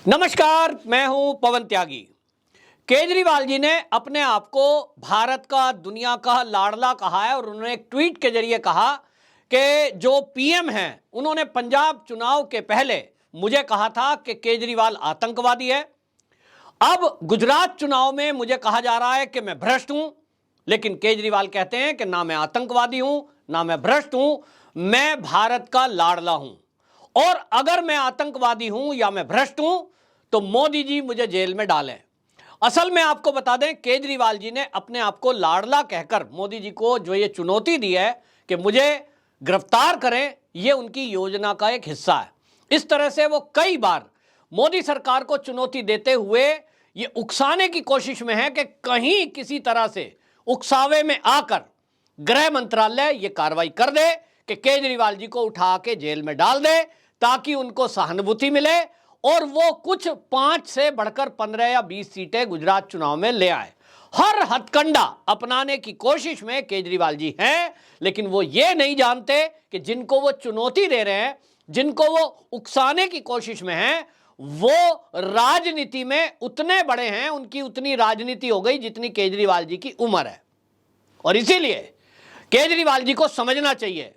नमस्कार, मैं हूं पवन त्यागी। केजरीवाल जी ने अपने आप को भारत का, दुनिया का लाडला कहा है और उन्होंने एक ट्वीट के जरिए कहा कि जो पीएम हैं उन्होंने पंजाब चुनाव के पहले मुझे कहा था कि केजरीवाल आतंकवादी है। अब गुजरात चुनाव में मुझे कहा जा रहा है कि मैं भ्रष्ट हूं, लेकिन केजरीवाल कहते हैं कि ना मैं आतंकवादी हूं, ना मैं भ्रष्ट हूं, मैं भारत का लाडला हूं। और अगर मैं आतंकवादी हूं या मैं भ्रष्ट हूं तो मोदी जी मुझे जेल में डालें। असल में आपको बता दें, केजरीवाल जी ने अपने आप को लाडला कहकर मोदी जी को जो ये चुनौती दी है कि मुझे गिरफ्तार करें, ये उनकी योजना का एक हिस्सा है। इस तरह से वो कई बार मोदी सरकार को चुनौती देते हुए ये उकसाने की कोशिश में है कि कहीं किसी तरह से उकसावे में आकर गृह मंत्रालय ये कार्रवाई कर दे कि केजरीवाल जी को उठा के जेल में डाल दे, ताकि उनको सहानुभूति मिले और वो कुछ 5 से बढ़कर 15 या 20 सीटें गुजरात चुनाव में ले आए। हर हथकंडा अपनाने की कोशिश में केजरीवाल जी हैं, लेकिन वो ये नहीं जानते कि जिनको वो चुनौती दे रहे हैं, जिनको वो उकसाने की कोशिश में हैं, वो राजनीति में उतने बड़े हैं, उनकी उतनी राजनीति हो गई जितनी केजरीवाल जी की उम्र है। और इसीलिए केजरीवाल जी को समझना चाहिए,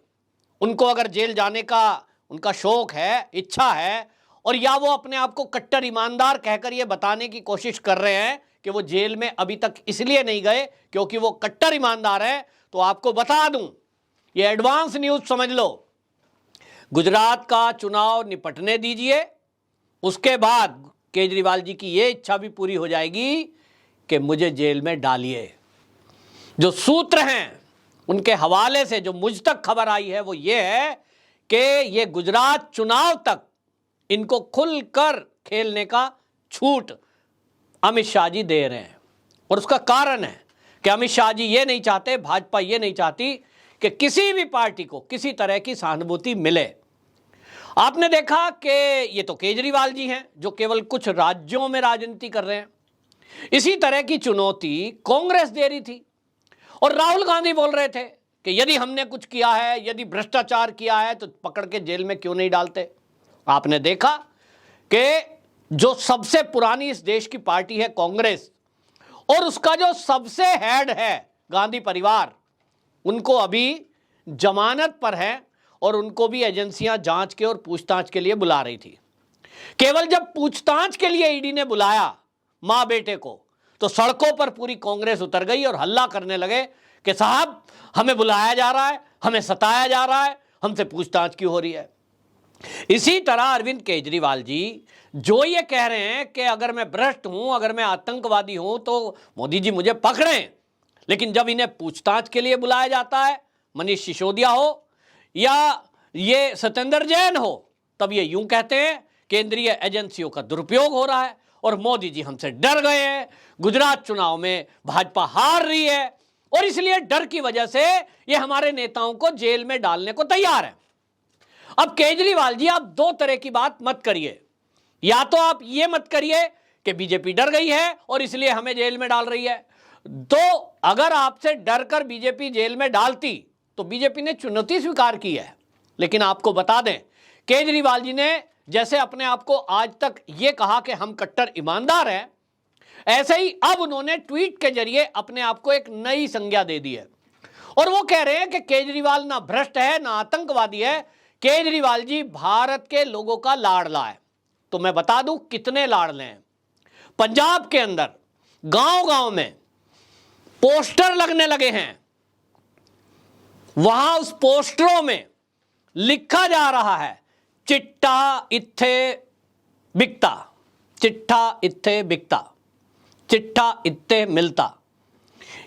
उनको अगर जेल जाने का उनका शौक है, इच्छा है, और या वो अपने आप को कट्टर ईमानदार कहकर ये बताने की कोशिश कर रहे हैं कि वो जेल में अभी तक इसलिए नहीं गए क्योंकि वो कट्टर ईमानदार है, तो आपको बता दूं, ये एडवांस न्यूज समझ लो, गुजरात का चुनाव निपटने दीजिए, उसके बाद केजरीवाल जी की ये इच्छा भी पूरी हो जाएगी कि मुझे जेल में डालिए। जो सूत्र हैं उनके हवाले से जो मुझ तक खबर आई है वो ये है कि ये गुजरात चुनाव तक इनको खुलकर खेलने का छूट अमित शाह जी दे रहे हैं। और उसका कारण है कि अमित शाह जी ये नहीं चाहते, भाजपा ये नहीं चाहती कि किसी भी पार्टी को किसी तरह की सहानुभूति मिले। आपने देखा कि ये तो केजरीवाल जी हैं जो केवल कुछ राज्यों में राजनीति कर रहे हैं। इसी तरह की चुनौती कांग्रेस दे रही थी और राहुल गांधी बोल रहे थे कि यदि हमने कुछ किया है, यदि भ्रष्टाचार किया है तो पकड़ के जेल में क्यों नहीं डालते। आपने देखा कि जो सबसे पुरानी इस देश की पार्टी है कांग्रेस, और उसका जो सबसे हेड है गांधी परिवार, उनको अभी जमानत पर है और उनको भी एजेंसियां जांच के और पूछताछ के लिए बुला रही थी। केवल जब पूछताछ के लिए ईडी ने बुलाया मां बेटे को, तो सड़कों पर पूरी कांग्रेस उतर गई और हल्ला करने लगे कि साहब हमें बुलाया जा रहा है, हमें सताया जा रहा है, हमसे पूछताछ क्यों हो रही है। इसी तरह अरविंद केजरीवाल जी जो ये कह रहे हैं कि अगर मैं भ्रष्ट हूं, अगर मैं आतंकवादी हूं तो मोदी जी मुझे पकड़ें, लेकिन जब इन्हें पूछताछ के लिए बुलाया जाता है, मनीष सिसोदिया हो या ये सत्येंद्र जैन हो, तब ये यूं कहते हैं केंद्रीय एजेंसियों का दुरुपयोग हो रहा है और मोदी जी हमसे डर गए हैं, गुजरात चुनाव में भाजपा हार रही है और इसलिए डर की वजह से ये हमारे नेताओं को जेल में डालने को तैयार है। अब केजरीवाल जी, आप दो तरह की बात मत करिए। या तो आप ये मत करिए कि बीजेपी डर गई है और इसलिए हमें जेल में डाल रही है, तो अगर आपसे डरकर बीजेपी जेल में डालती तो बीजेपी ने चुनौती स्वीकार की है। लेकिन आपको बता दें, केजरीवाल जी ने जैसे अपने आप को आज तक ये कहा कि हम कट्टर ईमानदार हैं, ऐसे ही अब उन्होंने ट्वीट के जरिए अपने आप को एक नई संज्ञा दे दी है और वो कह रहे हैं कि केजरीवाल ना भ्रष्ट है, ना आतंकवादी है, केजरीवाल जी भारत के लोगों का लाडला है। तो मैं बता दूं कितने लाडले हैं। पंजाब के अंदर गांव-गांव में पोस्टर लगने लगे हैं, वहां उस पोस्टरों में लिखा जा रहा है चिट्ठा इत्थे बिकता, चिट्ठा इत्थे बिकता, चिट्ठा इत्थे मिलता।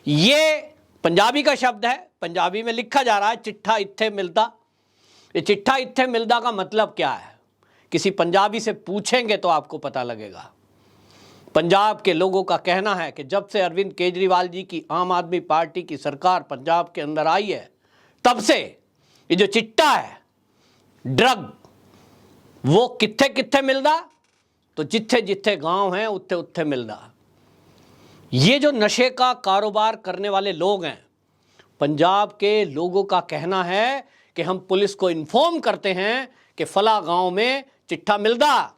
ये पंजाबी का शब्द है, पंजाबी में लिखा जा रहा है चिट्ठा इत्थे मिलता। ये चिट्ठा इत्थे मिलता का मतलब क्या है, किसी पंजाबी से पूछेंगे तो आपको पता लगेगा। पंजाब के लोगों का कहना है कि जब से अरविंद केजरीवाल जी की आम आदमी पार्टी की सरकार पंजाब के अंदर आई है, तब से ये जो चिट्टा है ड्रग, वो कित्थे कित्थे मिलदा, तो जिथे जिथे गांव हैं उत्थे उत्थे मिलदा। ये जो नशे का कारोबार करने वाले लोग हैं, पंजाब के लोगों का कहना है कि हम पुलिस को इन्फॉर्म करते हैं कि फला गांव में चिट्ठा मिलदा,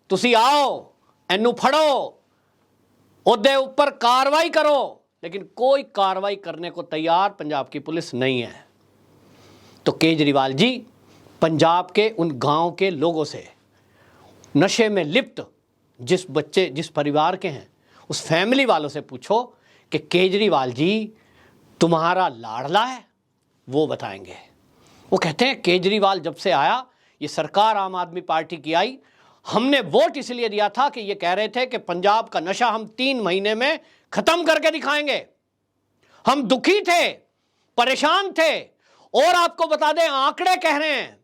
तुसी आओ, एनू फड़ो, ओदे ऊपर कार्रवाई करो, लेकिन कोई कार्रवाई करने को तैयार पंजाब की पुलिस नहीं है। तो केजरीवाल जी पंजाब के उन गांव के लोगों से, नशे में लिप्त जिस बच्चे, जिस परिवार के हैं, उस फैमिली वालों से पूछो कि केजरीवाल जी तुम्हारा लाडला है, वो बताएंगे। वो कहते हैं केजरीवाल जब से आया, ये सरकार आम आदमी पार्टी की आई, हमने वोट इसलिए दिया था कि ये कह रहे थे कि पंजाब का नशा हम 3 महीने में खत्म करके दिखाएंगे। हम दुखी थे, परेशान थे, और आपको बता दें आंकड़े कह रहे हैं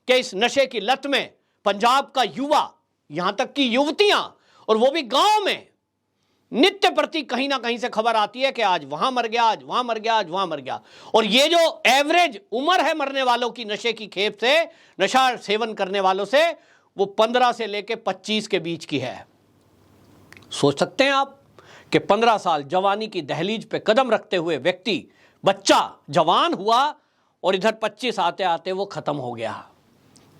कि इस नशे की लत में पंजाब का युवा, यहां तक कि युवतियां, और वो भी गांव में, नित्य प्रति कहीं ना कहीं से खबर आती है कि आज वहां मर गया, आज वहां मर गया, आज वहां मर गया। और ये जो एवरेज उम्र है मरने वालों की नशे की खेप से, नशा सेवन करने वालों से, वो 15 से लेकर 25 के बीच की है। सोच सकते हैं आप कि 15 साल जवानी की दहलीज पे कदम रखते हुए व्यक्ति, बच्चा जवान हुआ और इधर 25 आते आते वो खत्म हो गया।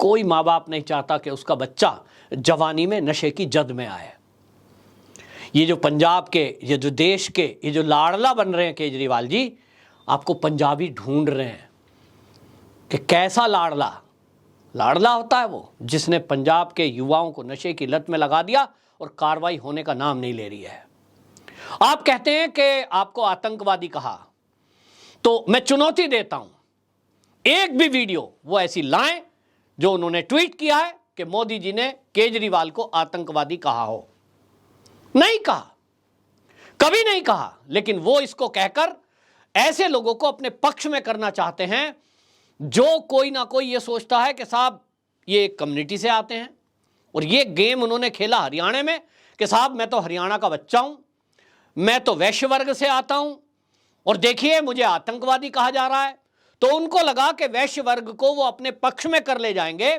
कोई माँ बाप नहीं चाहता कि उसका बच्चा जवानी में नशे की जद में आए। ये जो पंजाब के, ये जो देश के, ये जो लाडला बन रहे हैं केजरीवाल जी, आपको पंजाबी ढूंढ रहे हैं कि कैसा लाडला। लाडला होता है वो जिसने पंजाब के युवाओं को नशे की लत में लगा दिया और कार्रवाई होने का नाम नहीं ले रही है। आप कहते हैं कि आपको आतंकवादी कहा, तो मैं चुनौती देता हूं, एक भी वीडियो वो ऐसी लाएं जो उन्होंने ट्वीट किया है कि मोदी जी ने केजरीवाल को आतंकवादी कहा हो। नहीं कहा, कभी नहीं कहा, लेकिन वो इसको कहकर ऐसे लोगों को अपने पक्ष में करना चाहते हैं जो कोई ना कोई ये सोचता है कि साहब ये एक कम्युनिटी से आते हैं। और ये गेम उन्होंने खेला हरियाणा में कि साहब मैं तो हरियाणा का बच्चा हूं, मैं तो वैश्य वर्ग से आता हूं, और देखिए मुझे आतंकवादी कहा जा रहा है। तो उनको लगा कि वैश्य वर्ग को वो अपने पक्ष में कर ले जाएंगे,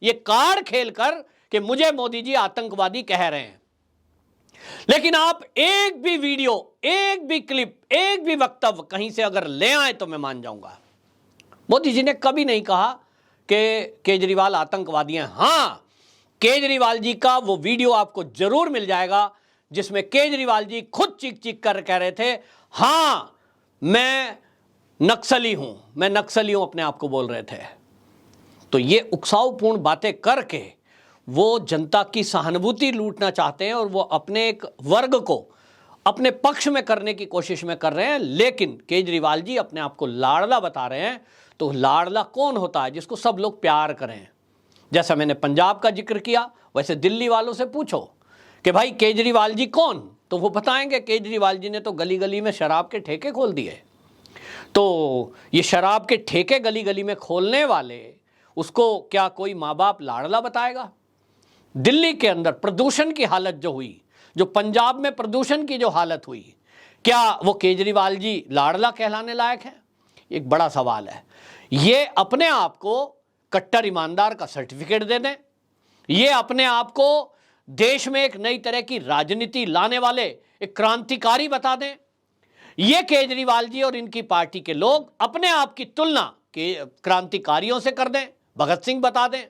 ये कार्ड खेलकर कि मुझे मोदी जी आतंकवादी कह रहे हैं। लेकिन आप एक भी वीडियो, एक भी क्लिप, एक भी वक्तव्य कहीं से अगर ले आए तो मैं मान जाऊंगा। मोदी जी ने कभी नहीं कहा कि केजरीवाल आतंकवादी हैं। हां, केजरीवाल जी का वो वीडियो आपको जरूर मिल जाएगा जिसमें केजरीवाल जी खुद चीख चीख कर कह रहे थे, हां मैं नक्सली हूं, मैं नक्सली हूं, अपने आप को बोल रहे थे। तो ये उकसावपूर्ण बातें करके वो जनता की सहानुभूति लूटना चाहते हैं और वो अपने एक वर्ग को अपने पक्ष में करने की कोशिश में कर रहे हैं। लेकिन केजरीवाल जी अपने आप को लाडला बता रहे हैं। तो लाडला कौन होता है? जिसको सब लोग प्यार करें। जैसा मैंने पंजाब का जिक्र किया, वैसे दिल्ली वालों से पूछो कि भाई केजरीवाल जी कौन, तो वो बताएंगे केजरीवाल जी ने तो गली गली में शराब के ठेके खोल दिए। तो ये शराब के ठेके गली गली में खोलने वाले, उसको क्या कोई माँ बाप लाडला बताएगा? दिल्ली के अंदर प्रदूषण की हालत जो हुई, जो पंजाब में प्रदूषण की जो हालत हुई, क्या वो केजरीवाल जी लाडला कहलाने लायक है? एक बड़ा सवाल है। ये अपने आप को कट्टर ईमानदार का सर्टिफिकेट दे दें, ये अपने आप को देश में एक नई तरह की राजनीति लाने वाले एक क्रांतिकारी बता दें, ये केजरीवाल जी और इनकी पार्टी के लोग अपने आप की तुलना के क्रांतिकारियों से कर दें, भगत सिंह बता दें,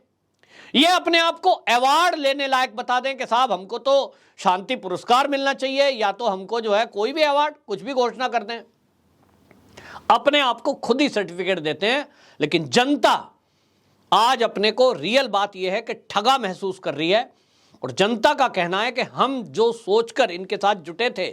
ये अपने आप को अवार्ड लेने लायक बता दें कि साहब हमको तो शांति पुरस्कार मिलना चाहिए, या तो हमको जो है कोई भी अवार्ड, कुछ भी घोषणा कर दें। अपने आप को खुद ही सर्टिफिकेट देते हैं। लेकिन जनता आज अपने को, रियल बात यह है कि ठगा महसूस कर रही है। और जनता का कहना है कि हम जो सोचकर इनके साथ जुटे थे,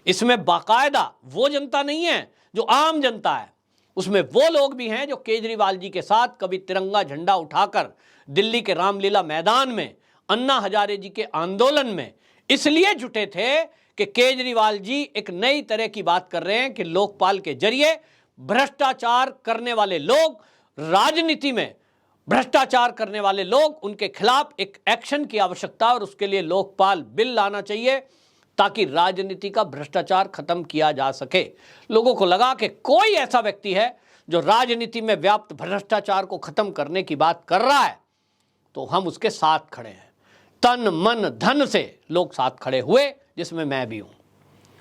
इसमें बाकायदा वो जनता नहीं है जो आम जनता है, उसमें वो लोग भी हैं जो केजरीवाल जी के साथ कभी तिरंगा झंडा उठाकर दिल्ली के रामलीला मैदान में, अन्ना हजारे जी के आंदोलन में इसलिए जुटे थे कि केजरीवाल जी एक नई तरह की बात कर रहे हैं कि लोकपाल के जरिए भ्रष्टाचार करने वाले लोग, राजनीति में भ्रष्टाचार करने वाले लोग, उनके खिलाफ एक एक्शन की आवश्यकता, और उसके लिए लोकपाल बिल लाना चाहिए ताकि राजनीति का भ्रष्टाचार खत्म किया जा सके। लोगों को लगा कि कोई ऐसा व्यक्ति है जो राजनीति में व्याप्त भ्रष्टाचार को खत्म करने की बात कर रहा है, तो हम उसके साथ खड़े हैं। तन मन धन से लोग साथ खड़े हुए, जिसमें मैं भी हूं।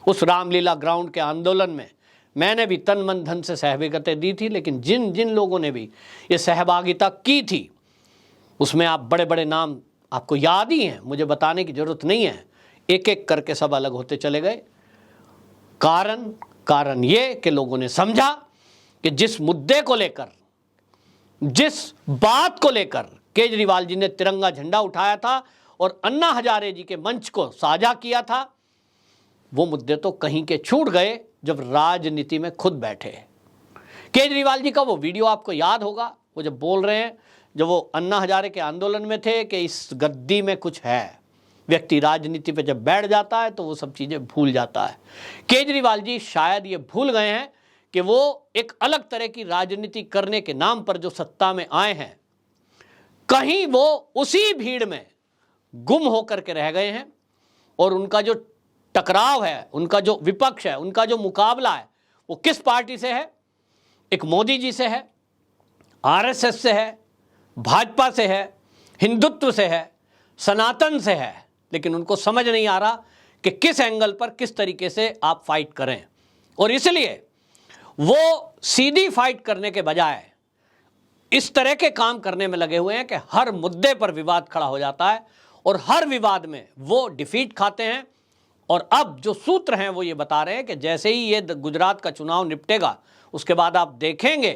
उस रामलीला ग्राउंड के आंदोलन में मैंने भी तन मन धन से सहभागिता दी थी। लेकिन जिन जिन लोगों ने भी ये सहभागिता की थी, उसमें आप बड़े बड़े नाम आपको याद ही हैं, मुझे बताने की जरूरत नहीं है, एक एक करके सब अलग होते चले गए। कारण ये कि लोगों ने समझा कि जिस मुद्दे को लेकर, जिस बात को लेकर केजरीवाल जी ने तिरंगा झंडा उठाया था और अन्ना हजारे जी के मंच को साझा किया था, वो मुद्दे तो कहीं के छूट गए जब राजनीति में खुद बैठे। केजरीवाल जी का वो वीडियो आपको याद होगा, वो जब बोल रहे हैं, जब वो अन्ना हजारे के आंदोलन में थे, कि इस गद्दी में कुछ है। व्यक्ति राजनीति पे जब बैठ जाता है तो वो सब चीजें भूल जाता है। केजरीवाल जी शायद ये भूल गए हैं कि वो एक अलग तरह की राजनीति करने के नाम पर जो सत्ता में आए हैं, कहीं वो उसी भीड़ में गुम होकर के रह गए हैं और उनका जो टकराव है, उनका जो विपक्ष है, उनका जो मुकाबला है, वो किस पार्टी से है? एक मोदी जी से है, आरएसएस से है, भाजपा से है, हिंदुत्व से है, सनातन से है। लेकिन उनको समझ नहीं आ रहा कि किस एंगल पर किस तरीके से आप फाइट करें, और इसलिए वो सीधी फाइट करने के बजाय इस तरह के काम करने में लगे हुए हैं कि हर मुद्दे पर विवाद खड़ा हो जाता है और हर विवाद में वो डिफीट खाते हैं। और अब जो सूत्र हैं वो ये बता रहे हैं कि जैसे ही ये गुजरात का चुनाव निपटेगा, उसके बाद आप देखेंगे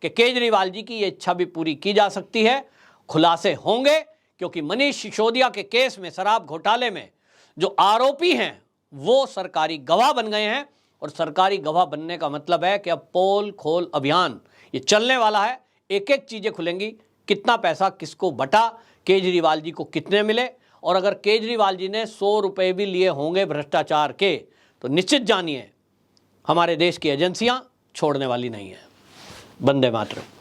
कि केजरीवाल जी की ये इच्छा भी पूरी की जा सकती है, खुलासे होंगे। क्योंकि मनीष सिसोदिया के केस में, शराब घोटाले में जो आरोपी हैं वो सरकारी गवाह बन गए हैं, और सरकारी गवाह बनने का मतलब है कि अब पोल खोल अभियान ये चलने वाला है। एक एक चीजें खुलेंगी, कितना पैसा किसको बटा, केजरीवाल जी को कितने मिले, और अगर केजरीवाल जी ने 100 रुपए भी लिए होंगे भ्रष्टाचार के, तो निश्चित जानिए हमारे देश की एजेंसियां छोड़ने वाली नहीं है। वंदे मातरम।